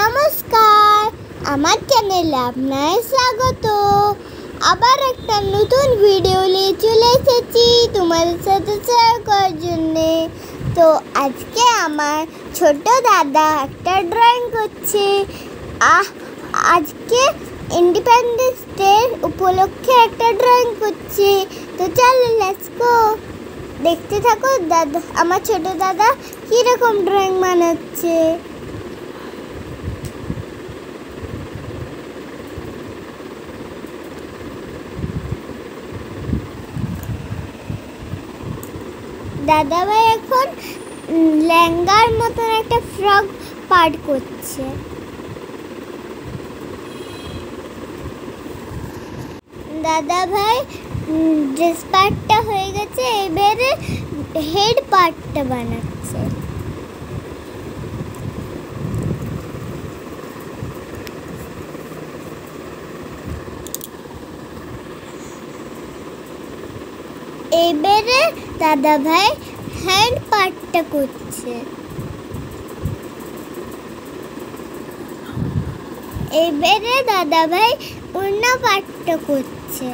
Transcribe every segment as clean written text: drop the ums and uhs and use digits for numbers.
নমস্কার, আমার চ্যানেলে আপনাদের স্বাগত। আবার একটা নতুন ভিডিও নিয়ে চলে এসেছি তোমাদের সাথে শেয়ার করার জন্যে। তো আজকে আমার ছোট দাদা একটা ড্রয়িং করছে। আজকে ইন্ডিপেন্ডেন্স ডে উপলক্ষে একটা ড্রয়িং করছে। তো চলো লেটস গো, দেখতে থাকো দাদা, আমার ছোট দাদা কিরকম ড্রয়িং বানাচ্ছে। দাদাভাই এখন লেহেঙ্গার মতন একটা ফ্রক পার্ট করছে। দাদাভাই ড্রেস পার্টটা হয়ে গেছে, এবারে হেড পার্টটা বানাচ্ছে। এবারে দাদাভাই হ্যান্ড পার্টটা করছে। এবারে দাদাভাই ওড়না পার্টটা করছে।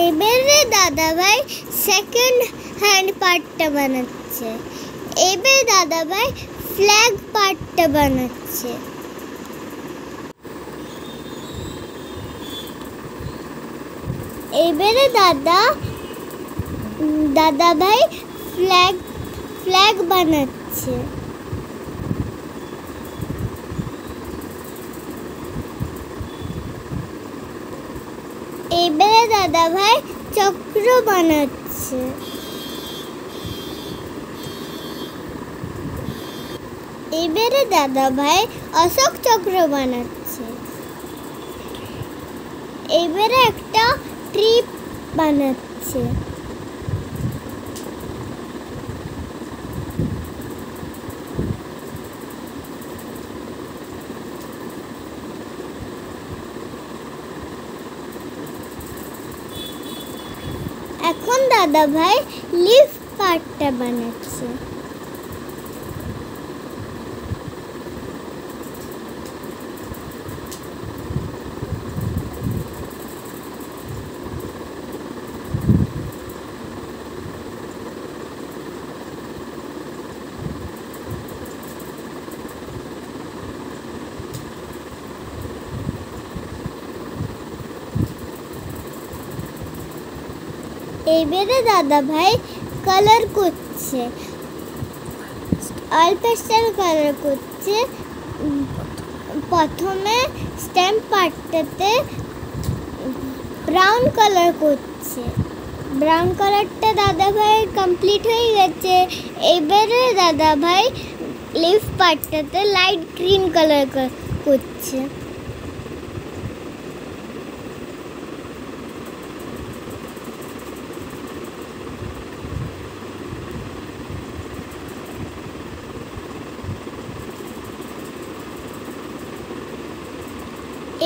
এবারে দাদাভাই সেকেন্ড হ্যান্ড পার্টটা বানাচ্ছে। এবারে দাদাভাই ফ্ল্যাগ পার্টটা বানাচ্ছে। এবারে দাদাভাই ফ্ল্যাগ বানাচ্ছে। এবারে দাদাভাই চক্র বানাচ্ছে। এবারে দাদাভাই অশোক চক্র বানাচ্ছে। এবারে একটা ট্রি বানাচ্ছে। এখন দাদাভাই লিফ পার্টটা বানাচ্ছে। এবারে দাদাভাই কালার করছে, অয়েল পেস্টাল কালার করছে। প্রথমে স্ট্যাম্প পার্টটাতে ব্রাউন কালার করছে। ব্রাউন কালারটা দাদাভাই কমপ্লিট হয়ে গেছে। এবারে দাদাভাই লিফ পার্টটাতে লাইট গ্রিন কালার করছে।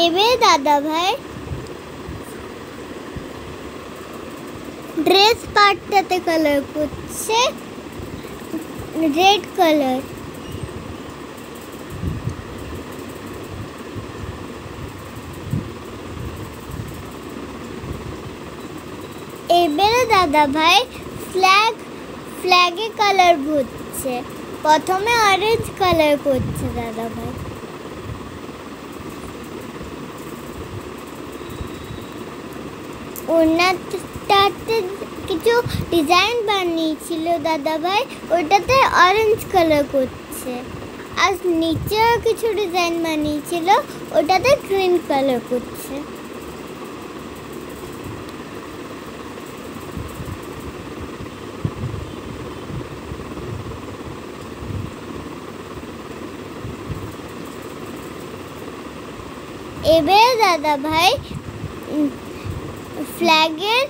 এবারে দাদাভাই ড্রেস পার্টটাতে কালার করছে রেড কালার। এবারে দাদাভাই ফ্ল্যাগে কালার ভরছে। প্রথমে অরেঞ্জ কালার করছে দাদাভাই। ওড়নাটাতে কিছু ডিজাইন বানিয়েছিল দাদাভাই, ওটাতে অরেঞ্জ কালার করছে। আর নিচেও কিছু ডিজাইন বানিয়েছিল, ওটাতে গ্রিন কালার করছে। এবারে দাদাভাই ফ্ল্যাগের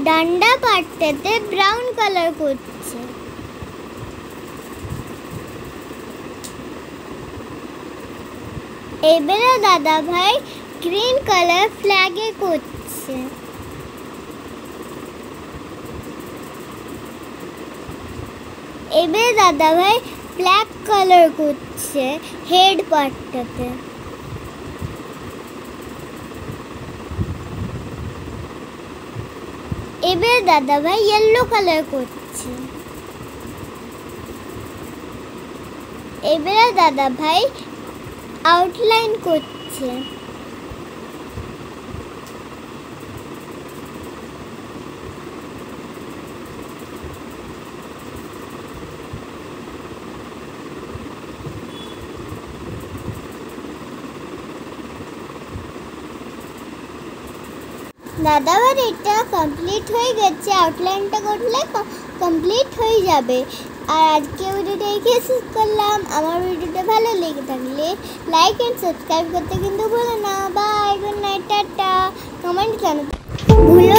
ডান্ডা পার্টটাতে ব্রাউন কালার করছে। এবারে দাদা ভাই গ্রিন কালার ফ্ল্যাগে করছে। এবারে দাদা ভাই ব্ল্যাক কালার করছে হেড পার্টটাতে। এবারে দাদা ভাই ইয়েলো কালার করছে। এবারে দাদা ভাই আউটলাইন করছে। দাদা ভাই এটা কমপ্লিট হয়ে গেছে, আউটলাইনটা করলে কমপ্লিট হয়ে যাবে। আর আজকে ভিডিওটা এখানে শেষ করলাম। আমার ভিডিওটা ভালো লেগে থাকলে লাইক এন্ড সাবস্ক্রাইব করতে কিন্তু ভুলো না। Bye, good night, tata. Comment জানাতে ভুলো